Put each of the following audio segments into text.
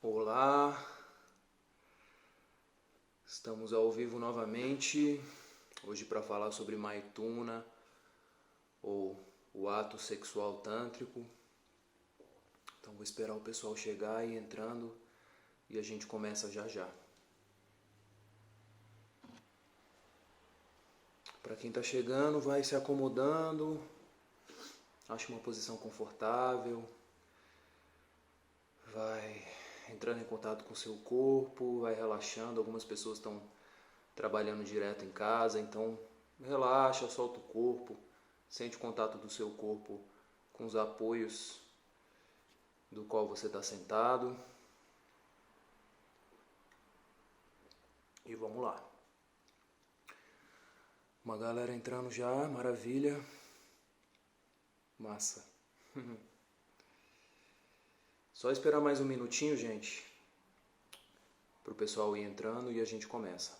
Olá, estamos ao vivo novamente, hoje para falar sobre Maituna, ou o ato sexual tântrico. Então vou esperar o pessoal chegar e ir entrando e a gente começa já já. Para quem está chegando, vai se acomodando, acha uma posição confortável, vai entrando em contato com o seu corpo, vai relaxando. Algumas pessoas estão trabalhando direto em casa, então relaxa, solta o corpo, sente o contato do seu corpo com os apoios do qual você está sentado. E vamos lá. Uma galera entrando já, maravilha. Massa. Só esperar mais um minutinho, gente, para o pessoal ir entrando e a gente começa.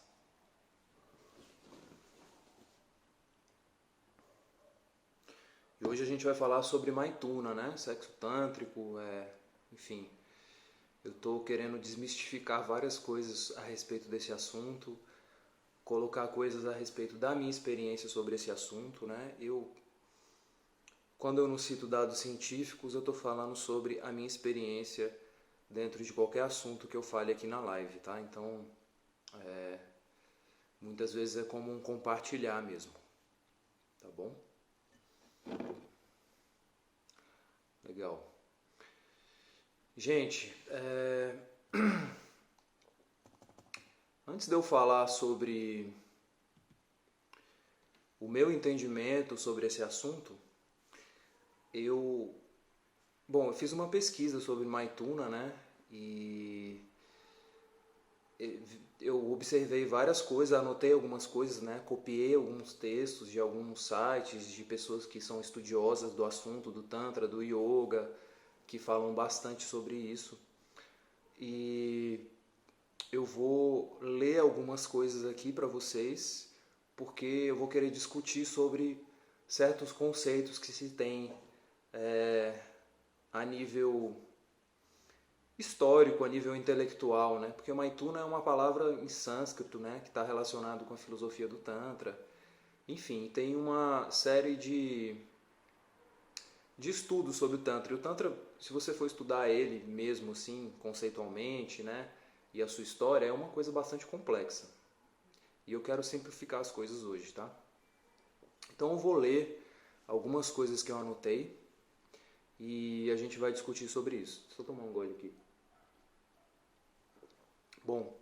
E hoje a gente vai falar sobre Maituna, né? Sexo tântrico, enfim. Eu estou querendo desmistificar várias coisas a respeito desse assunto, colocar coisas a respeito da minha experiência sobre esse assunto, né? Quando eu não cito dados científicos, eu estou falando sobre a minha experiência dentro de qualquer assunto que eu fale aqui na live, tá? Então, muitas vezes é como um compartilhar mesmo, tá bom? Legal. Gente, antes de eu falar sobre o meu entendimento sobre esse assunto, eu fiz uma pesquisa sobre Maituna, né? E eu observei várias coisas, anotei algumas coisas, né? Copiei alguns textos de alguns sites de pessoas que são estudiosas do assunto, do Tantra, do Yoga, que falam bastante sobre isso. E eu vou ler algumas coisas aqui para vocês, porque eu vou querer discutir sobre certos conceitos que se tem a nível histórico, a nível intelectual, né? Porque Maituna é uma palavra em sânscrito, né? Que está relacionado com a filosofia do Tantra. Enfim, tem uma série de estudos sobre o Tantra. E o Tantra, se você for estudar ele mesmo assim, conceitualmente, né? E a sua história, é uma coisa bastante complexa. E eu quero simplificar as coisas hoje, tá? Então eu vou ler algumas coisas que eu anotei e a gente vai discutir sobre isso. Deixa eu tomar um gole aqui. Bom,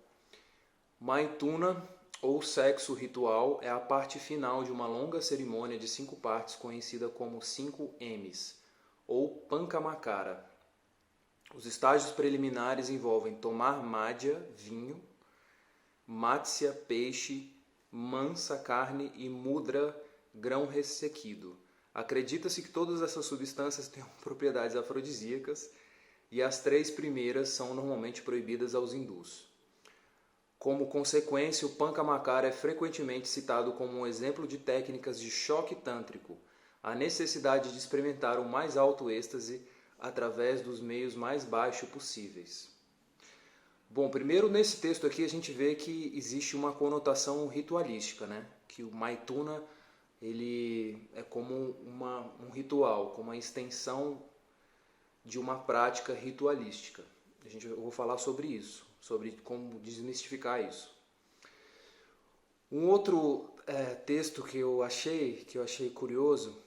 Maituna, ou sexo ritual, é a parte final de uma longa cerimônia de 5 partes conhecida como 5 M's, ou Pancamakara. Os estágios preliminares envolvem tomar madhya, vinho, matsya, peixe, mansa, carne e mudra, grão ressequido. Acredita-se que todas essas substâncias têm propriedades afrodisíacas e as 3 primeiras são normalmente proibidas aos hindus. Como consequência, o Pancamakara é frequentemente citado como um exemplo de técnicas de choque tântrico, a necessidade de experimentar o mais alto êxtase através dos meios mais baixos possíveis. Bom, primeiro nesse texto aqui a gente vê que existe uma conotação ritualística, né? Que o Maituna ele é como um ritual, como uma extensão de uma prática ritualística. Eu vou falar sobre isso, sobre como desmistificar isso. Um outro texto que eu achei curioso,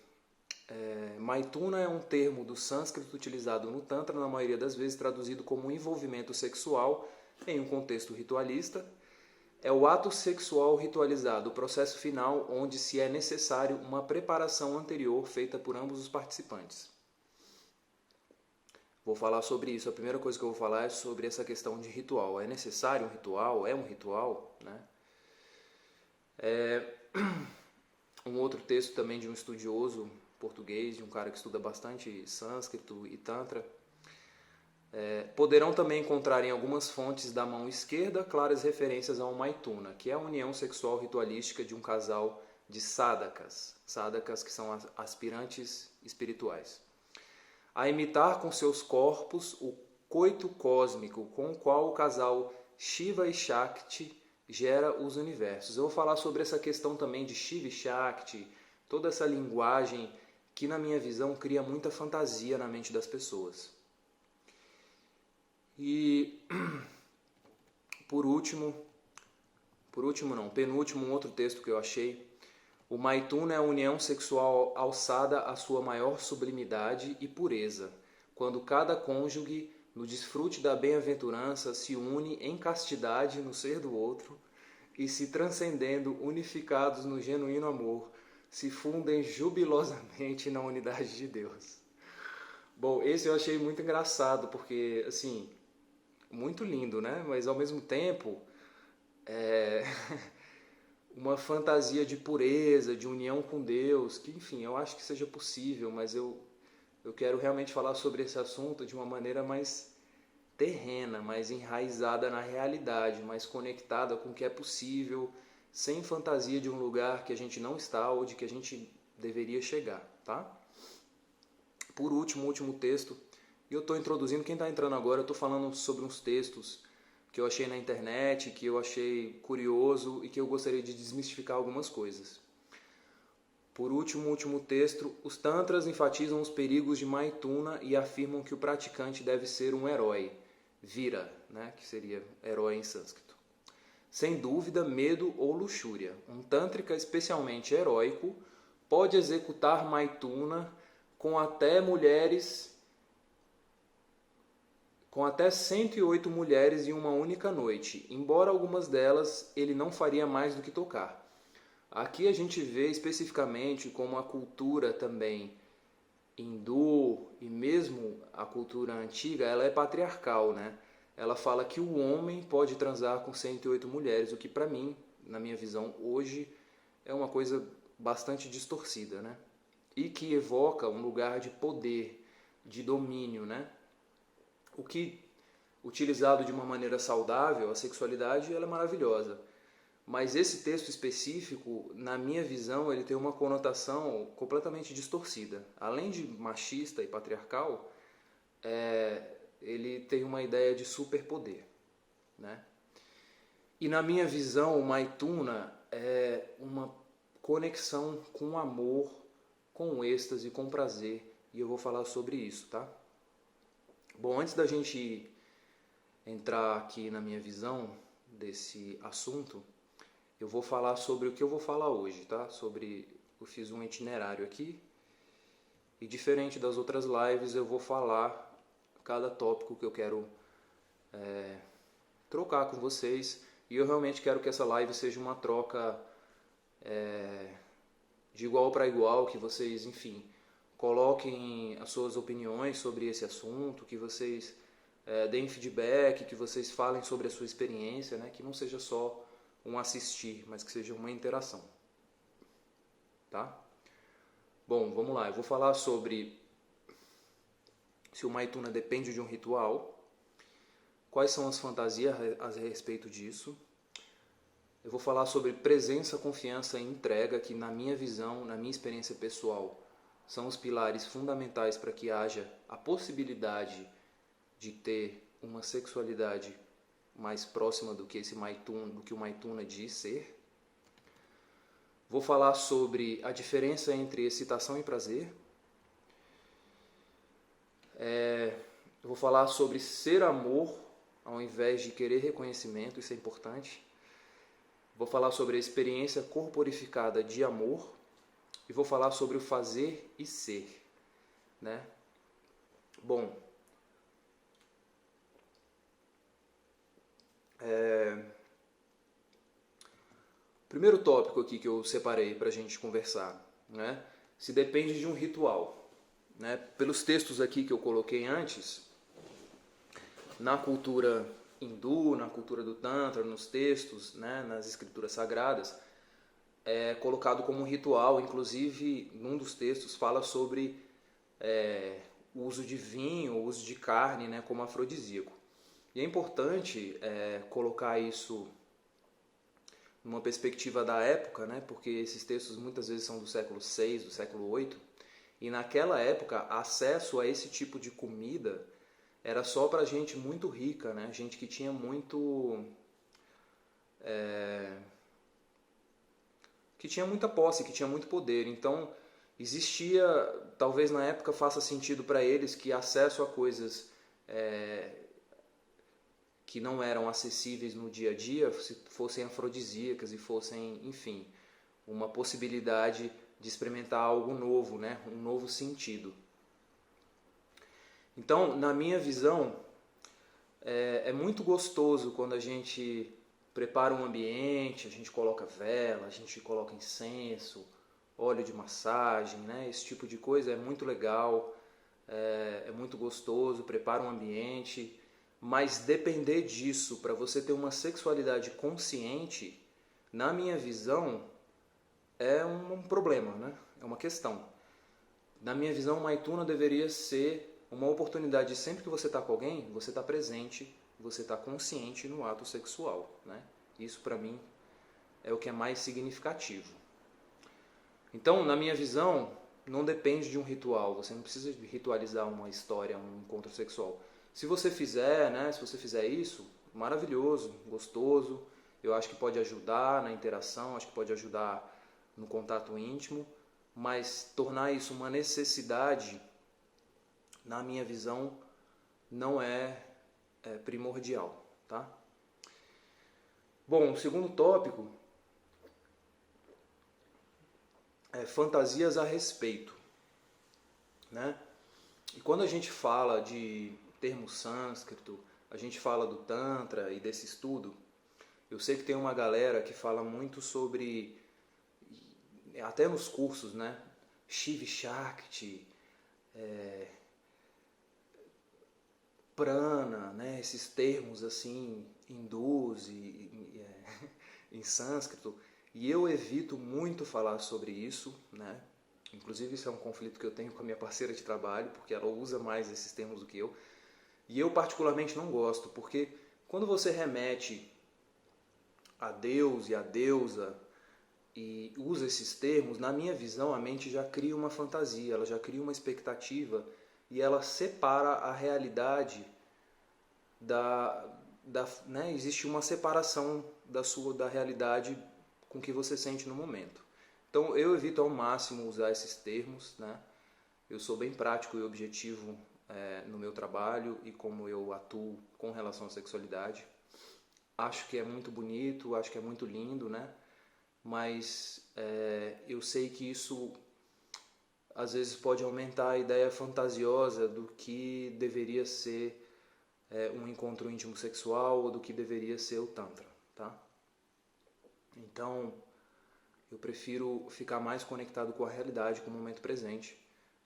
Maituna é um termo do sânscrito utilizado no Tantra, na maioria das vezes traduzido como envolvimento sexual em um contexto ritualista. É o ato sexual ritualizado, o processo final onde se é necessário uma preparação anterior feita por ambos os participantes. Vou falar sobre isso. A primeira coisa que eu vou falar é sobre essa questão de ritual. É necessário um ritual? É um ritual? Né? Um outro texto também de um estudioso português, de um cara que estuda bastante sânscrito e tantra. Poderão também encontrar em algumas fontes da mão esquerda claras referências ao Maituna, que é a união sexual ritualística de um casal de sadhakas. Sadhakas que são aspirantes espirituais. A imitar com seus corpos o coito cósmico com o qual o casal Shiva e Shakti gera os universos. Eu vou falar sobre essa questão também de Shiva e Shakti, toda essa linguagem que, na minha visão, cria muita fantasia na mente das pessoas. E, penúltimo, um outro texto que eu achei. O Maithuna é a união sexual alçada à sua maior sublimidade e pureza, quando cada cônjuge, no desfrute da bem-aventurança, se une em castidade no ser do outro e, se transcendendo, unificados no genuíno amor, se fundem jubilosamente na unidade de Deus. Bom, esse eu achei muito engraçado, porque, assim, muito lindo, né? Mas, ao mesmo tempo, uma fantasia de pureza, de união com Deus, que, enfim, eu acho que seja possível, mas eu quero realmente falar sobre esse assunto de uma maneira mais terrena, mais enraizada na realidade, mais conectada com o que é possível, sem fantasia de um lugar que a gente não está ou de que a gente deveria chegar, tá? Por último, o último texto, e eu estou introduzindo, quem está entrando agora, eu estou falando sobre uns textos que eu achei na internet, que eu achei curioso e que eu gostaria de desmistificar algumas coisas. Por último, o último texto, os tantras enfatizam os perigos de Maithuna e afirmam que o praticante deve ser um herói, vira, né, que seria herói em sânscrito. Sem dúvida, medo ou luxúria. Um tântrica especialmente heróico pode executar Maithuna com até 108 mulheres em uma única noite, embora algumas delas ele não faria mais do que tocar. Aqui a gente vê especificamente como a cultura também hindu e mesmo a cultura antiga, ela é patriarcal, né? Ela fala que o homem pode transar com 108 mulheres, o que para mim, na minha visão hoje, é uma coisa bastante distorcida, né? E que evoca um lugar de poder, de domínio, né? O que, utilizado de uma maneira saudável, a sexualidade ela é maravilhosa. Mas esse texto específico, na minha visão, ele tem uma conotação completamente distorcida. Além de machista e patriarcal, ele tem uma ideia de superpoder, né? E na minha visão, o Maithuna é uma conexão com o amor, com o êxtase, com o prazer. E eu vou falar sobre isso, tá? Bom, antes da gente entrar aqui na minha visão desse assunto, eu vou falar sobre o que eu vou falar hoje, tá? Eu fiz um itinerário aqui e, diferente das outras lives, eu vou falar cada tópico que eu quero trocar com vocês, e eu realmente quero que essa live seja uma troca de igual para igual, que vocês, enfim, coloquem as suas opiniões sobre esse assunto, que vocês deem feedback, que vocês falem sobre a sua experiência, né? Que não seja só um assistir, mas que seja uma interação, tá? Bom, vamos lá, eu vou falar sobre se o Maithuna depende de um ritual, quais são as fantasias a respeito disso. Eu vou falar sobre presença, confiança e entrega, que na minha visão, na minha experiência pessoal, são os pilares fundamentais para que haja a possibilidade de ter uma sexualidade mais próxima do que o Maithuna diz ser. Vou falar sobre a diferença entre excitação e prazer. Vou falar sobre ser amor ao invés de querer reconhecimento, isso é importante. Vou falar sobre a experiência corporificada de amor e vou falar sobre o fazer e ser, né? Bom, primeiro tópico aqui que eu separei para a gente conversar, né? Se depende de um ritual, né? Pelos textos aqui que eu coloquei antes, na cultura hindu, na cultura do Tantra, nos textos, né, nas escrituras sagradas, é colocado como um ritual. Inclusive, num dos textos fala sobre o uso de vinho, o uso de carne, né, como afrodisíaco. E é importante colocar isso numa perspectiva da época, né, porque esses textos muitas vezes são do século VI, do século VIII, e naquela época acesso a esse tipo de comida era só para gente muito rica, né? Gente que tinha que tinha muita posse, que tinha muito poder. Então, existia, talvez na época faça sentido para eles que acesso a coisas que não eram acessíveis no dia a dia fossem afrodisíacas e fossem, enfim, uma possibilidade de experimentar algo novo, né? Um novo sentido. Então, na minha visão, é muito gostoso quando a gente prepara um ambiente, a gente coloca vela, a gente coloca incenso, óleo de massagem, né? Esse tipo de coisa é muito legal, é muito gostoso, prepara um ambiente, mas depender disso para você ter uma sexualidade consciente, na minha visão, é um problema, né? É uma questão. Na minha visão, Maituna deveria ser uma oportunidade, sempre que você está com alguém, você está presente, você está consciente no ato sexual, né? Isso para mim é o que é mais significativo. Então, na minha visão, não depende de um ritual, você não precisa ritualizar uma história, um encontro sexual. Se você fizer, né, se você fizer isso, maravilhoso, gostoso, eu acho que pode ajudar na interação, acho que pode ajudar no contato íntimo, mas tornar isso uma necessidade, na minha visão, não é primordial, tá? Bom, o segundo tópico é fantasias a respeito, né? E quando a gente fala de termo sânscrito, a gente fala do Tantra e desse estudo, eu sei que tem uma galera que fala muito sobre, até nos cursos, né? Shiva Shakti, prana, né? Esses termos assim, hindus em sânscrito, e eu evito muito falar sobre isso, né? Inclusive isso é um conflito que eu tenho com a minha parceira de trabalho, porque ela usa mais esses termos do que eu, e eu particularmente não gosto, porque quando você remete a Deus e a deusa e usa esses termos, na minha visão a mente já cria uma fantasia, ela já cria uma expectativa e ela separa a realidade né? Existe uma separação da realidade com que você sente no momento. Então eu evito ao máximo usar esses termos, né? Eu sou bem prático e objetivo no meu trabalho e como eu atuo com relação à sexualidade. Acho que é muito bonito, acho que é muito lindo, né? Mas eu sei que isso às vezes pode aumentar a ideia fantasiosa do que deveria ser um encontro íntimo sexual ou do que deveria ser o Tantra, tá? Então, eu prefiro ficar mais conectado com a realidade, com o momento presente,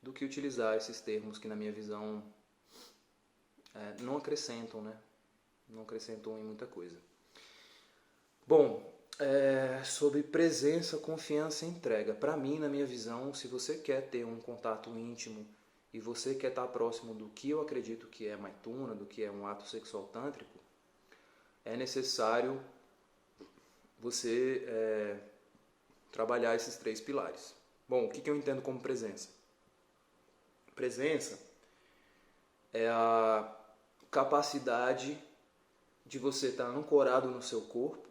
do que utilizar esses termos que, na minha visão, não acrescentam, né? Não acrescentam em muita coisa. Bom, sobre presença, confiança e entrega. Para mim, na minha visão, se você quer ter um contato íntimo e você quer estar próximo do que eu acredito que é Maituna, do que é um ato sexual tântrico, é necessário você trabalhar esses 3 pilares. Bom, o que eu entendo como presença? Presença é a capacidade de você estar ancorado no seu corpo,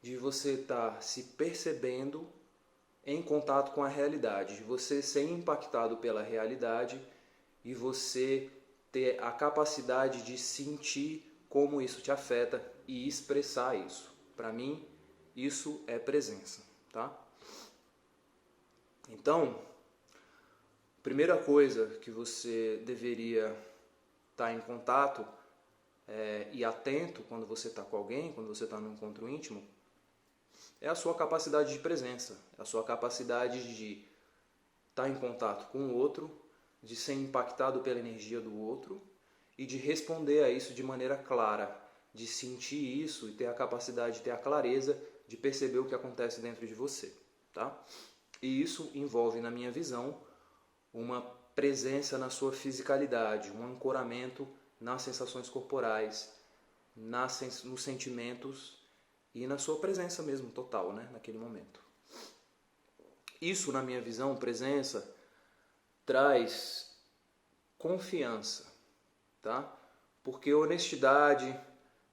de você estar se percebendo em contato com a realidade, de você ser impactado pela realidade e você ter a capacidade de sentir como isso te afeta e expressar isso. Para mim, isso é presença, tá? Então, a primeira coisa que você deveria estar em contato e atento quando você está com alguém, quando você está num encontro íntimo, é a sua capacidade de presença, é a sua capacidade de estar em contato com o outro, de ser impactado pela energia do outro e de responder a isso de maneira clara, de sentir isso e ter a capacidade, ter a clareza de perceber o que acontece dentro de você, tá? E isso envolve, na minha visão, uma presença na sua fisicalidade, um ancoramento nas sensações corporais, nos sentimentos e na sua presença mesmo, total, né, naquele momento. Isso, na minha visão, presença, traz confiança, tá? Porque honestidade,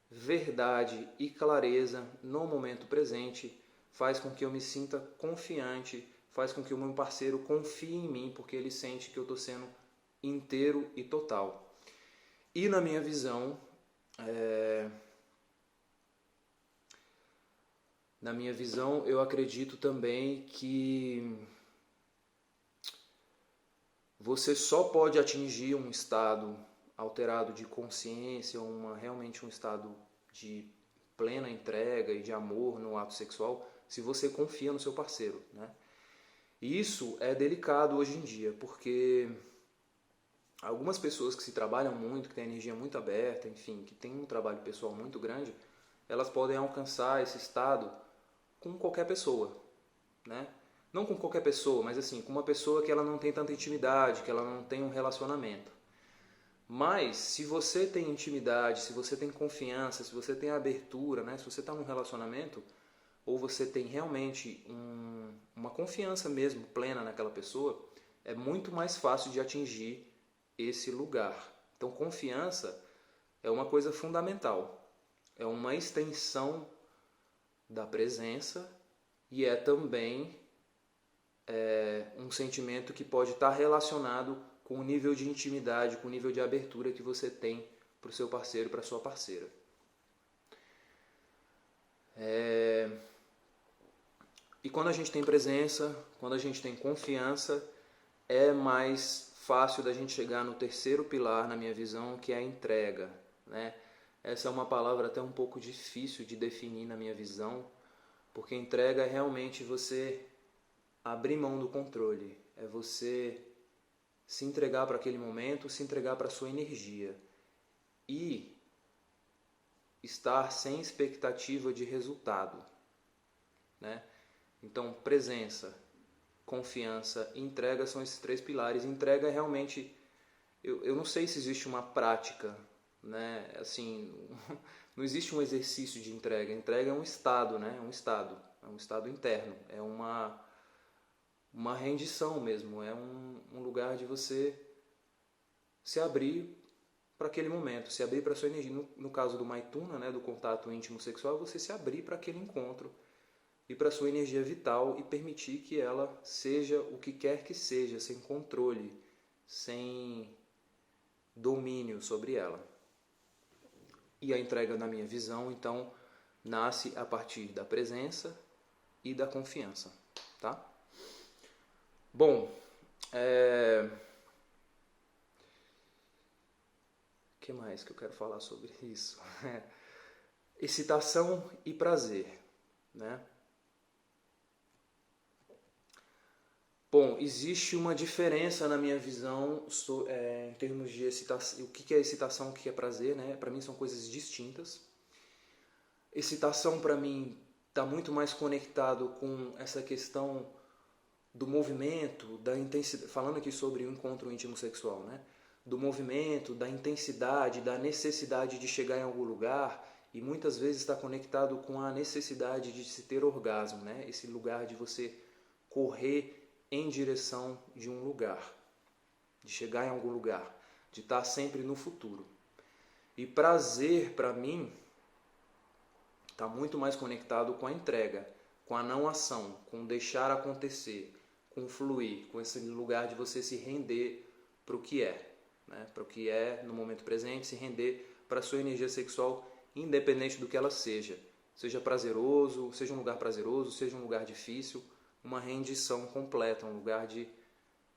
verdade e clareza no momento presente faz com que eu me sinta confiante, faz com que o meu parceiro confie em mim, porque ele sente que eu estou sendo inteiro e total. E na minha visão, eu acredito também que você só pode atingir um estado alterado de consciência, realmente um estado de plena entrega e de amor no ato sexual, se você confia no seu parceiro, né? E isso é delicado hoje em dia, porque algumas pessoas que se trabalham muito, que têm energia muito aberta, enfim, que têm um trabalho pessoal muito grande, elas podem alcançar esse estado com qualquer pessoa, né? Não com qualquer pessoa, mas assim, com uma pessoa que ela não tem tanta intimidade, que ela não tem um relacionamento. Mas se você tem intimidade, se você tem confiança, se você tem abertura, né? Se você está num relacionamento, ou você tem realmente uma confiança mesmo plena naquela pessoa, é muito mais fácil de atingir esse lugar. Então, confiança é uma coisa fundamental. É uma extensão da presença e é também um sentimento que pode estar relacionado com o nível de intimidade, com o nível de abertura que você tem para o seu parceiro, para a sua parceira. E quando a gente tem presença, quando a gente tem confiança, é mais fácil da gente chegar no terceiro pilar, na minha visão, que é a entrega, né? Essa é uma palavra até um pouco difícil de definir na minha visão, porque entrega é realmente você abrir mão do controle, é você se entregar para aquele momento, se entregar para a sua energia e estar sem expectativa de resultado, né? Então, presença, confiança e entrega são esses três pilares. Entrega é realmente, eu não sei se existe uma prática, né? Assim, não existe um exercício de entrega. Entrega é um estado, né? É um estado interno, é uma rendição mesmo, é um lugar de você se abrir para aquele momento, se abrir para a sua energia. No caso do Maituna, né, do contato íntimo sexual, você se abrir para aquele encontro e para a sua energia vital e permitir que ela seja o que quer que seja, sem controle, sem domínio sobre ela. E a entrega, na minha visão, então, nasce a partir da presença e da confiança, tá? Bom, o que mais que eu quero falar sobre isso? Excitação e prazer, né? Bom, existe uma diferença na minha visão em termos de excitação, o que é excitação, o que é prazer, né? Para mim são coisas distintas. Excitação para mim está muito mais conectado com essa questão do movimento, da intensidade, falando aqui sobre o encontro íntimo sexual, né? Do movimento, da intensidade, da necessidade de chegar em algum lugar, e muitas vezes está conectado com a necessidade de se ter orgasmo, né? Esse lugar de você correr em direção de um lugar, de chegar em algum lugar, de estar sempre no futuro. E prazer, para mim, está muito mais conectado com a entrega, com a não ação, com deixar acontecer, com fluir, com esse lugar de você se render para o que é, né? Para o que é no momento presente, se render para a sua energia sexual, independente do que ela seja. Seja prazeroso, seja um lugar prazeroso, seja um lugar difícil, uma rendição completa, um lugar de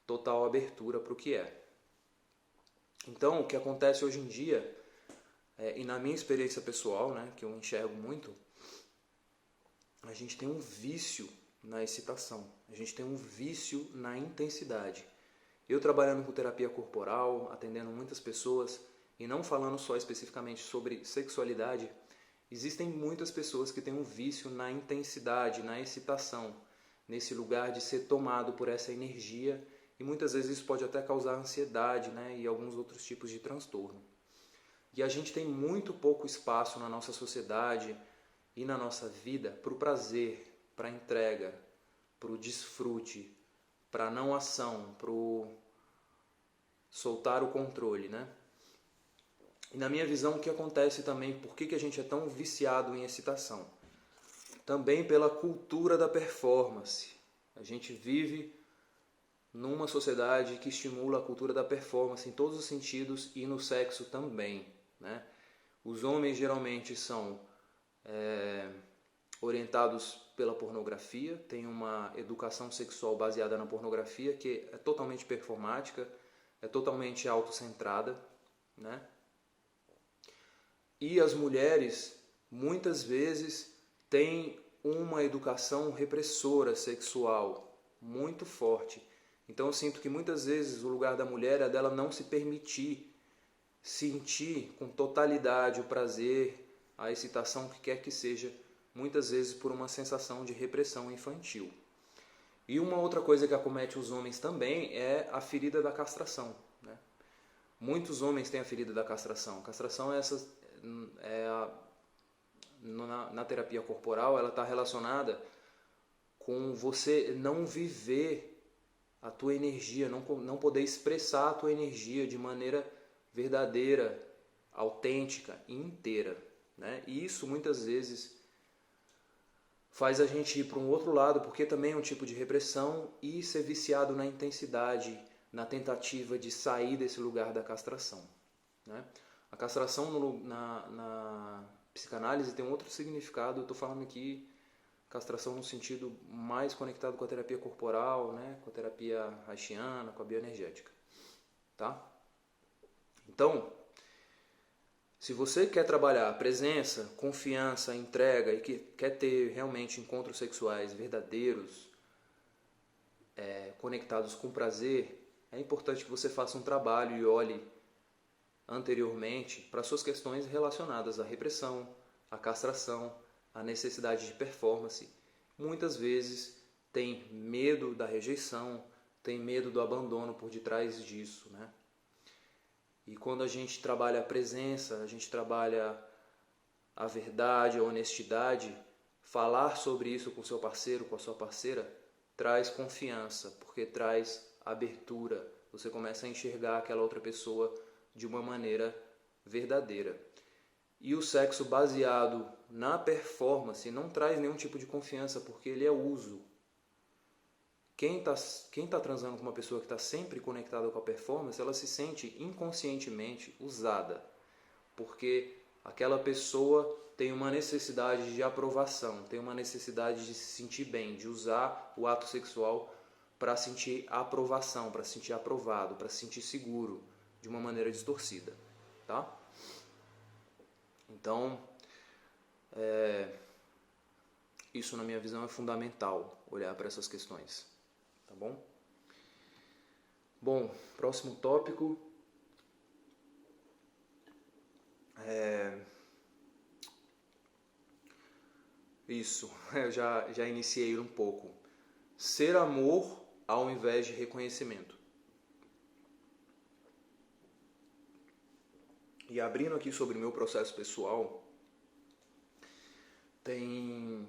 total abertura para o que é. Então, o que acontece hoje em dia, e na minha experiência pessoal, né, que eu enxergo muito, a gente tem um vício na excitação, a gente tem um vício na intensidade. Eu trabalhando com terapia corporal, atendendo muitas pessoas, e não falando só especificamente sobre sexualidade, existem muitas pessoas que têm um vício na intensidade, na excitação, nesse lugar de ser tomado por essa energia, e muitas vezes isso pode até causar ansiedade, né, e alguns outros tipos de transtorno. E a gente tem muito pouco espaço na nossa sociedade e na nossa vida para o prazer, para a entrega, para o desfrute, para a não ação, para o soltar o controle, né? E na minha visão, o que acontece também, por que a gente é tão viciado em excitação? Também pela cultura da performance. A gente vive numa sociedade que estimula a cultura da performance em todos os sentidos e no sexo também, né? Os homens geralmente são orientados pela pornografia, tem uma educação sexual baseada na pornografia que é totalmente performática, é totalmente autocentrada, né? E as mulheres muitas vezes têm uma educação repressora sexual muito forte. Então eu sinto que muitas vezes o lugar da mulher é dela não se permitir sentir com totalidade o prazer, a excitação, o que quer que seja, muitas vezes por uma sensação de repressão infantil. E uma outra coisa que acomete os homens também é a ferida da castração, né? Muitos homens têm a ferida da castração. A castração na terapia corporal, ela está relacionada com você não viver a tua energia, não poder expressar a tua energia de maneira verdadeira, autêntica e inteira, né? E isso muitas vezes faz a gente ir para um outro lado, porque também é um tipo de repressão, e ser viciado na intensidade, na tentativa de sair desse lugar da castração, né? A castração na psicanálise tem um outro significado. Eu estou falando aqui castração no sentido mais conectado com a terapia corporal, né? Com a terapia haitiana, com a bioenergética, tá? Então, se você quer trabalhar presença, confiança, entrega e que quer ter realmente encontros sexuais verdadeiros, conectados com prazer, é importante que você faça um trabalho e olhe anteriormente para suas questões relacionadas à repressão, à castração, à necessidade de performance. Muitas vezes tem medo da rejeição, tem medo do abandono por detrás disso, né? E quando a gente trabalha a presença, a gente trabalha a verdade, a honestidade, falar sobre isso com seu parceiro, com a sua parceira, traz confiança, porque traz abertura. Você começa a enxergar aquela outra pessoa de uma maneira verdadeira. E o sexo baseado na performance não traz nenhum tipo de confiança, porque ele é uso. Quem tá transando com uma pessoa que está sempre conectada com a performance, ela se sente inconscientemente usada, porque aquela pessoa tem uma necessidade de aprovação, tem uma necessidade de se sentir bem, de usar o ato sexual para sentir aprovação, para se sentir aprovado, para se sentir seguro, de uma maneira distorcida, tá? Então, isso na minha visão é fundamental, olhar para essas questões, tá bom? Bom, próximo tópico isso, eu já iniciei um pouco. Ser amor ao invés de reconhecimento. E abrindo aqui sobre o meu processo pessoal, tem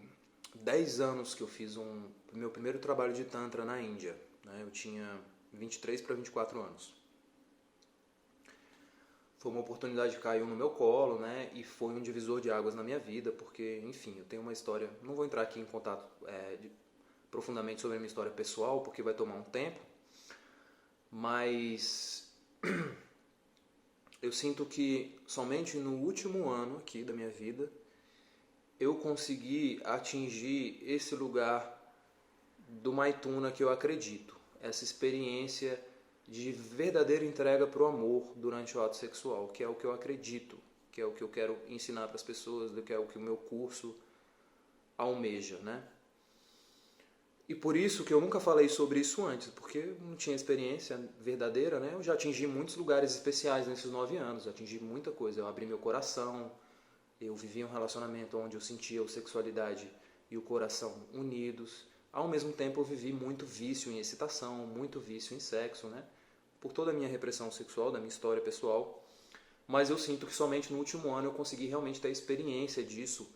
10 anos que eu fiz o meu primeiro trabalho de Tantra na Índia, né? Eu tinha 23 para 24 anos. Foi uma oportunidade que caiu no meu colo, né? E foi um divisor de águas na minha vida, porque, enfim, eu tenho uma história... Não vou entrar aqui em contato profundamente sobre a minha história pessoal, porque vai tomar um tempo, mas eu sinto que somente no último ano aqui da minha vida eu consegui atingir esse lugar do Maituna que eu acredito, essa experiência de verdadeira entrega para o amor durante o ato sexual, que é o que eu acredito, que é o que eu quero ensinar para as pessoas, que é o que o meu curso almeja, né? E por isso que eu nunca falei sobre isso antes, porque eu não tinha experiência verdadeira, né? Eu já atingi muitos lugares especiais nesses 9 anos, eu atingi muita coisa, eu abri meu coração, eu vivi um relacionamento onde eu sentia a sexualidade e o coração unidos. Ao mesmo tempo eu vivi muito vício em excitação, muito vício em sexo, né? Por toda a minha repressão sexual, da minha história pessoal. Mas eu sinto que somente no último ano eu consegui realmente ter experiência disso.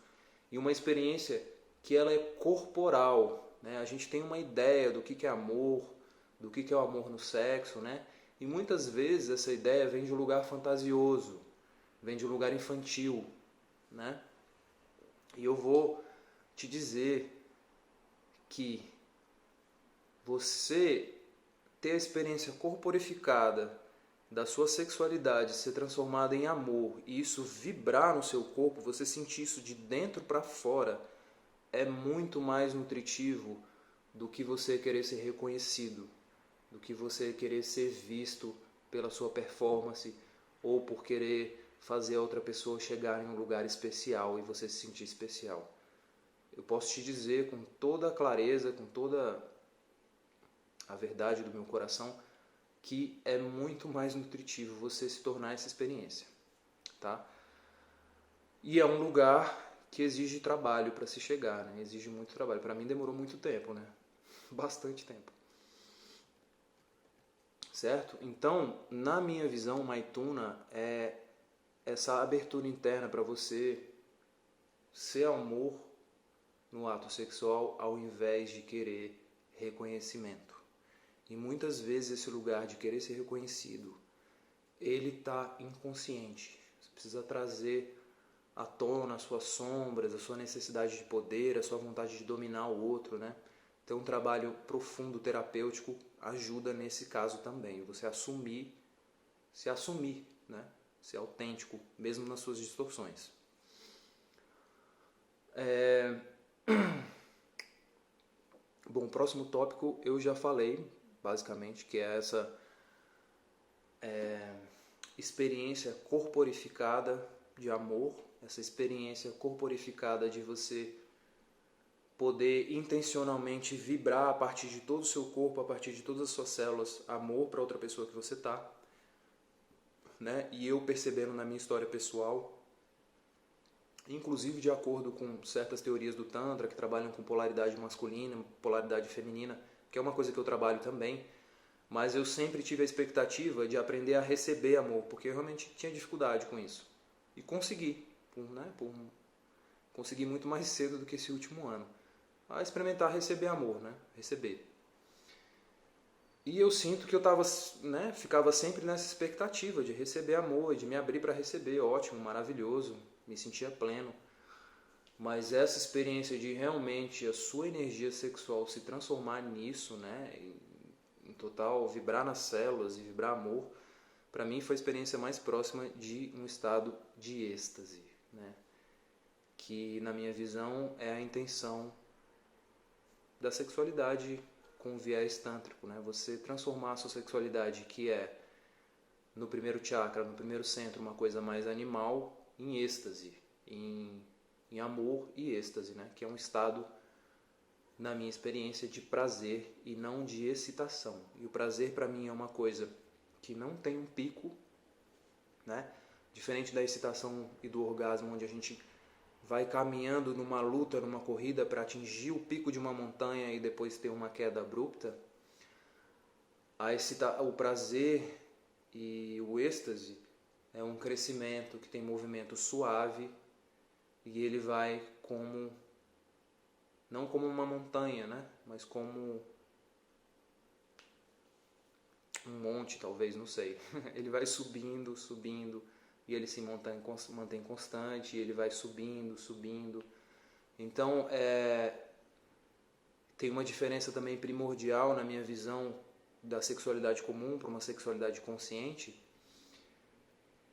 E uma experiência que ela é corporal, né? A gente tem uma ideia do que é amor, do que é o amor no sexo, né? E muitas vezes essa ideia vem de um lugar fantasioso. vem de um lugar infantil, né? E eu vou te dizer que você ter a experiência corporificada da sua sexualidade ser transformada em amor e isso vibrar no seu corpo, você sentir isso de dentro para fora, é muito mais nutritivo do que você querer ser reconhecido, do que você querer ser visto pela sua performance ou por querer fazer a outra pessoa chegar em um lugar especial e você se sentir especial. Eu posso te dizer com toda a clareza, com toda a verdade do meu coração, que é muito mais nutritivo você se tornar essa experiência, tá? E é um lugar que exige trabalho para se chegar, né? Exige muito trabalho. Para mim demorou muito tempo, né? Bastante tempo. Certo? Então, na minha visão, Maituna é essa abertura interna para você ser amor no ato sexual ao invés de querer reconhecimento. E muitas vezes esse lugar de querer ser reconhecido, ele está inconsciente. Você precisa trazer à tona as suas sombras, a sua necessidade de poder, a sua vontade de dominar o outro, né? Então um trabalho profundo, terapêutico, ajuda nesse caso também. Você se assumir, né? Ser autêntico, mesmo nas suas distorções. Bom, o próximo tópico eu já falei, basicamente, que é essa experiência corporificada de amor, essa experiência corporificada de você poder intencionalmente vibrar a partir de todo o seu corpo, a partir de todas as suas células, amor para outra pessoa que você está, né? E eu percebendo na minha história pessoal, inclusive de acordo com certas teorias do Tantra, que trabalham com polaridade masculina, polaridade feminina, que é uma coisa que eu trabalho também, mas eu sempre tive a expectativa de aprender a receber amor, porque eu realmente tinha dificuldade com isso. E consegui, consegui muito mais cedo do que esse último ano, a experimentar receber amor, né? Receber. E eu sinto que eu ficava sempre nessa expectativa de receber amor, de me abrir para receber, ótimo, maravilhoso, me sentia pleno. Mas essa experiência de realmente a sua energia sexual se transformar nisso, né, em total vibrar nas células e vibrar amor, para mim foi a experiência mais próxima de um estado de êxtase, né, que na minha visão é a intenção da sexualidade com viés tântrico, né? Você transformar a sua sexualidade, que é no primeiro chakra, no primeiro centro, uma coisa mais animal, em êxtase, em amor e êxtase, né? Que é um estado, na minha experiência, de prazer e não de excitação. E o prazer para mim é uma coisa que não tem um pico, né? Diferente da excitação e do orgasmo, onde a gente vai caminhando numa luta, numa corrida para atingir o pico de uma montanha e depois ter uma queda abrupta, o prazer e o êxtase é um crescimento que tem movimento suave e ele vai não como uma montanha, né? Mas como um monte, talvez, não sei. Ele vai subindo, subindo, e ele se mantém constante, e ele vai subindo, subindo. Então, tem uma diferença também primordial na minha visão da sexualidade comum para uma sexualidade consciente,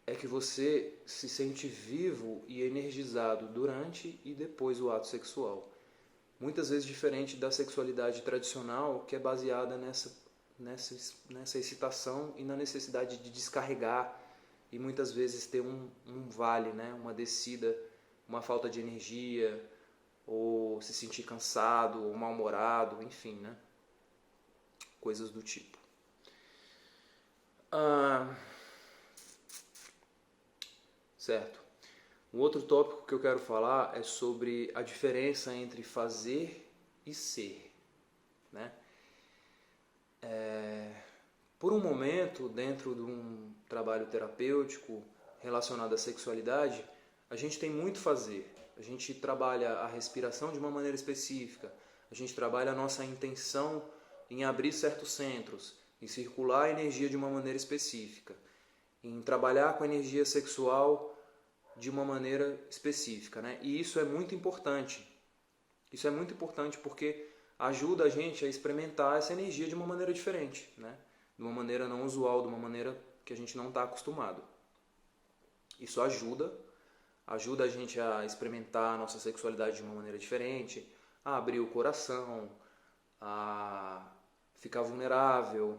é que você se sente vivo e energizado durante e depois do ato sexual. Muitas vezes diferente da sexualidade tradicional, que é baseada nessa excitação e na necessidade de descarregar, e muitas vezes ter um vale, né? Uma descida, uma falta de energia, ou se sentir cansado, ou mal-humorado, enfim, né? Coisas do tipo. Certo. Um outro tópico que eu quero falar é sobre a diferença entre fazer e ser, né? Por um momento, dentro de um trabalho terapêutico relacionado à sexualidade, a gente tem muito fazer. A gente trabalha a respiração de uma maneira específica, a gente trabalha a nossa intenção em abrir certos centros, em circular a energia de uma maneira específica, em trabalhar com a energia sexual de uma maneira específica, né? E isso é muito importante. Isso é muito importante porque ajuda a gente a experimentar essa energia de uma maneira diferente, né? De uma maneira não usual, de uma maneira que a gente não está acostumado. Isso ajuda a gente a experimentar a nossa sexualidade de uma maneira diferente, a abrir o coração, a ficar vulnerável,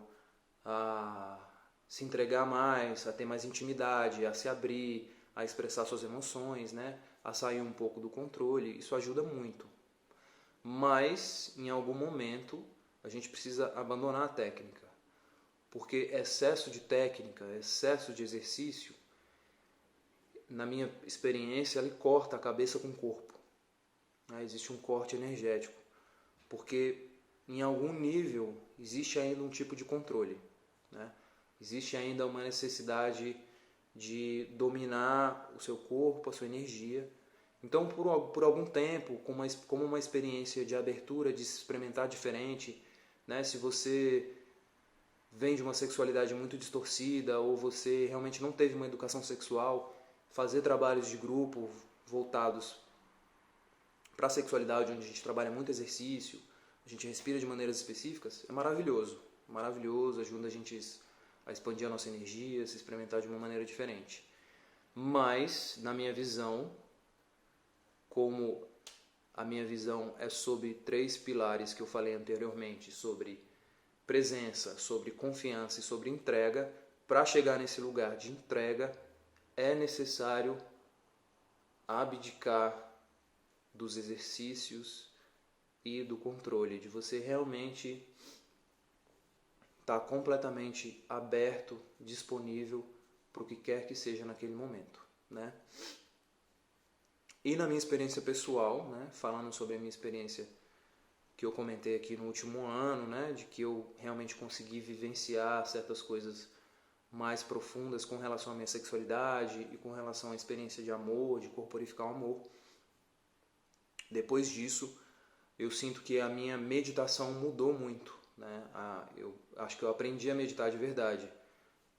a se entregar mais, a ter mais intimidade, a se abrir, a expressar suas emoções, né? A sair um pouco do controle. Isso ajuda muito. Mas, em algum momento, a gente precisa abandonar a técnica. Porque excesso de técnica, excesso de exercício, na minha experiência, ele corta a cabeça com o corpo. Existe um corte energético. Porque, em algum nível, existe ainda um tipo de controle, né? Existe ainda uma necessidade de dominar o seu corpo, a sua energia. Então, por algum tempo, como uma experiência de abertura, de se experimentar diferente, né? Se você vem de uma sexualidade muito distorcida ou você realmente não teve uma educação sexual, fazer trabalhos de grupo voltados para a sexualidade, onde a gente trabalha muito exercício, a gente respira de maneiras específicas, é maravilhoso. Maravilhoso, ajuda a gente a expandir a nossa energia, se experimentar de uma maneira diferente. Mas, na minha visão, como a minha visão é sobre 3 pilares que eu falei anteriormente, sobre presença, sobre confiança e sobre entrega, para chegar nesse lugar de entrega, é necessário abdicar dos exercícios e do controle, de você realmente estar completamente aberto, disponível para o que quer que seja naquele momento, né? E na minha experiência pessoal, né, falando sobre a minha experiência que eu comentei aqui no último ano, né, de que eu realmente consegui vivenciar certas coisas mais profundas com relação à minha sexualidade e com relação à experiência de amor, de corporificar o amor. Depois disso, eu sinto que a minha meditação mudou muito, né? Eu acho que eu aprendi a meditar de verdade,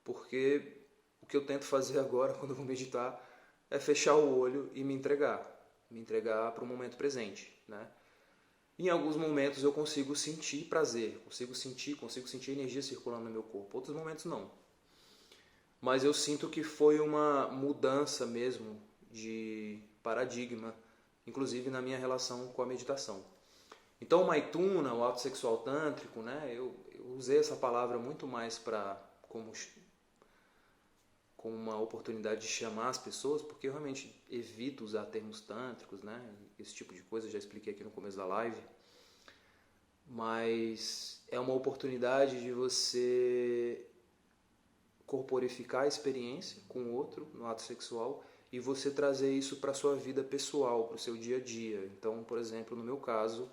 porque o que eu tento fazer agora quando eu vou meditar é fechar o olho e me entregar para o momento presente, né? Em alguns momentos eu consigo sentir prazer, consigo sentir energia circulando no meu corpo, outros momentos não. Mas eu sinto que foi uma mudança mesmo de paradigma, inclusive na minha relação com a meditação. Então o Maituna, o ato sexual tântrico, né, eu usei essa palavra muito mais como uma oportunidade de chamar as pessoas, porque eu realmente evito usar termos tântricos, né, esse tipo de coisa, eu já expliquei aqui no começo da live. Mas é uma oportunidade de você corporificar a experiência com o outro no ato sexual e você trazer isso para a sua vida pessoal, para o seu dia a dia. Então, por exemplo, no meu caso,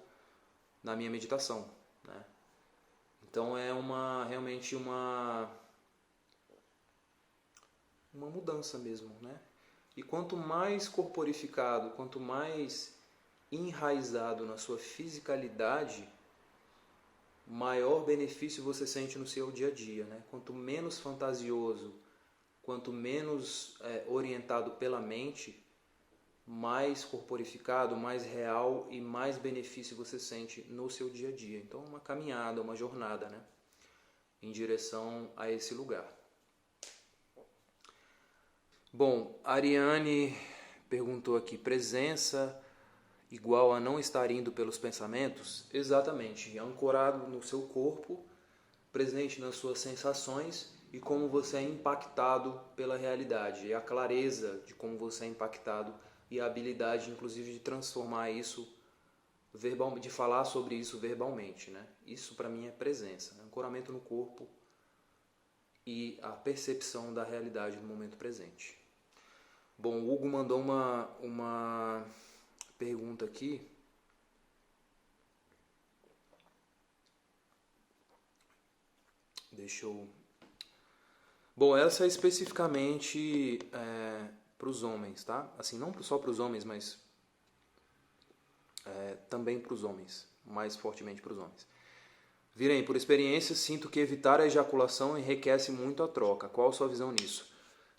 na minha meditação, né? Então é realmente uma mudança mesmo, né? E quanto mais corporificado, quanto mais enraizado na sua fisicalidade, maior benefício você sente no seu dia a dia, né? Quanto menos fantasioso, quanto menos orientado pela mente, mais corporificado, mais real e mais benefício você sente no seu dia a dia. Então, uma caminhada, uma jornada, né, em direção a esse lugar. Bom, a Ariane perguntou aqui, presença igual a não estar indo pelos pensamentos? Exatamente, ancorado no seu corpo, presente nas suas sensações e como você é impactado pela realidade, e a clareza de como você é impactado e a habilidade, inclusive, de transformar isso de falar sobre isso verbalmente, né? Isso para mim é presença, né? Ancoramento no corpo e a percepção da realidade no momento presente. Bom, o Hugo mandou uma pergunta aqui. Bom, essa é especificamente para os homens, tá? Assim, não só para os homens, mas também para os homens, mais fortemente para os homens. Virem, por experiência, sinto que evitar a ejaculação enriquece muito a troca. Qual a sua visão nisso?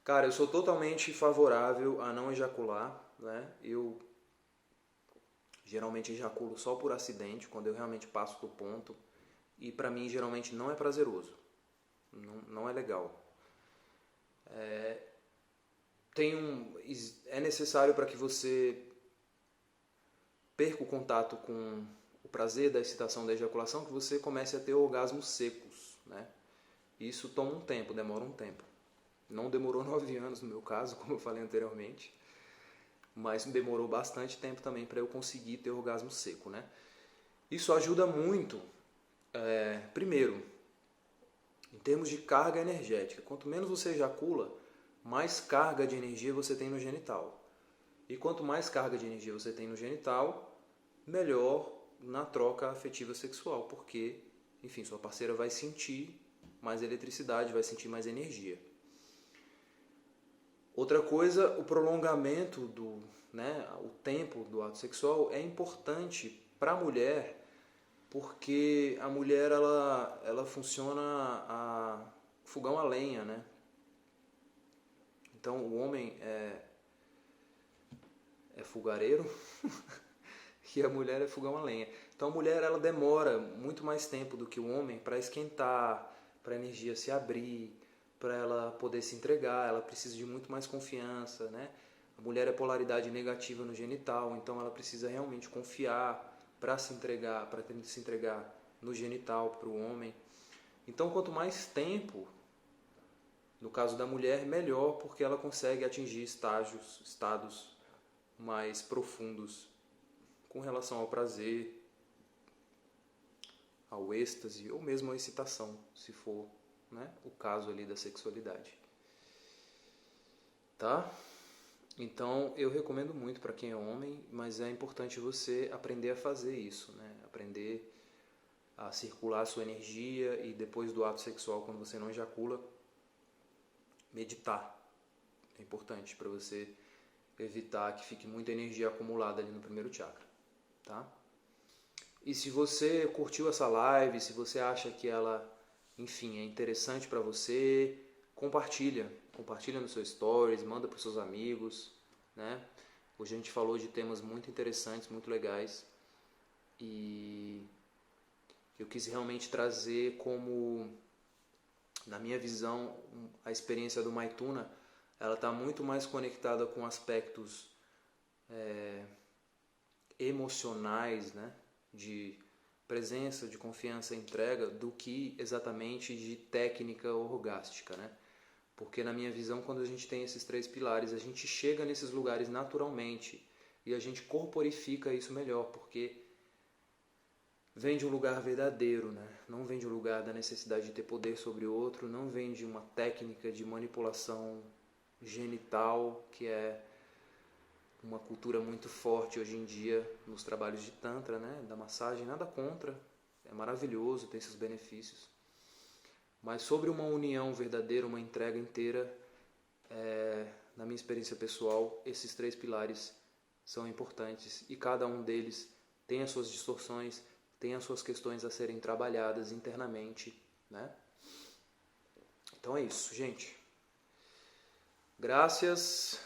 Cara, eu sou totalmente favorável a não ejacular, né? Eu geralmente ejaculo só por acidente, quando eu realmente passo do ponto. E pra mim, geralmente, não é prazeroso. Não é legal. É necessário para que você perca o contato com o prazer da excitação da ejaculação, que você comece a ter orgasmos secos, né? Isso toma um tempo, demora um tempo. Não demorou 9 anos no meu caso, como eu falei anteriormente, mas demorou bastante tempo também para eu conseguir ter orgasmo seco, né? Isso ajuda muito, primeiro, em termos de carga energética. Quanto menos você ejacula, mais carga de energia você tem no genital. E quanto mais carga de energia você tem no genital, melhor na troca afetiva sexual, porque, enfim, sua parceira vai sentir mais eletricidade, vai sentir mais energia. Outra coisa, o prolongamento o tempo do ato sexual é importante para a mulher, porque a mulher ela funciona a fogão a lenha, né? Então o homem é fogareiro e a mulher é fogão a lenha. Então a mulher ela demora muito mais tempo do que o homem para esquentar, para a energia se abrir, para ela poder se entregar. Ela precisa de muito mais confiança, né? A mulher é polaridade negativa no genital, então ela precisa realmente confiar para se entregar no genital para o homem. Então quanto mais tempo, no caso da mulher, melhor, porque ela consegue atingir estados mais profundos com relação ao prazer, ao êxtase ou mesmo à excitação, se for, né, o caso ali da sexualidade. Tá? Então eu recomendo muito para quem é homem, mas é importante você aprender a fazer isso, né? Aprender a circular a sua energia e depois do ato sexual, quando você não ejacula, meditar. É importante para você evitar que fique muita energia acumulada ali no primeiro chakra, tá? E se você curtiu essa live, se você acha que ela, enfim, é interessante para você, compartilha nos seus stories, manda para os seus amigos, né? Hoje a gente falou de temas muito interessantes, muito legais, e eu quis realmente trazer como, na minha visão, a experiência do Maituna, ela está muito mais conectada com aspectos emocionais, né? De presença, de confiança e entrega, do que exatamente de técnica orgástica, né? Porque na minha visão, quando a gente tem esses 3 pilares, a gente chega nesses lugares naturalmente e a gente corporifica isso melhor, porque vem de um lugar verdadeiro, né? Não vem de um lugar da necessidade de ter poder sobre o outro, não vem de uma técnica de manipulação genital, que é uma cultura muito forte hoje em dia nos trabalhos de Tantra, né? Da massagem, nada contra, é maravilhoso, tem seus benefícios. Mas sobre uma união verdadeira, uma entrega inteira, na minha experiência pessoal, esses 3 pilares são importantes e cada um deles tem as suas distorções, tem as suas questões a serem trabalhadas internamente, né? Então é isso, gente. Graças,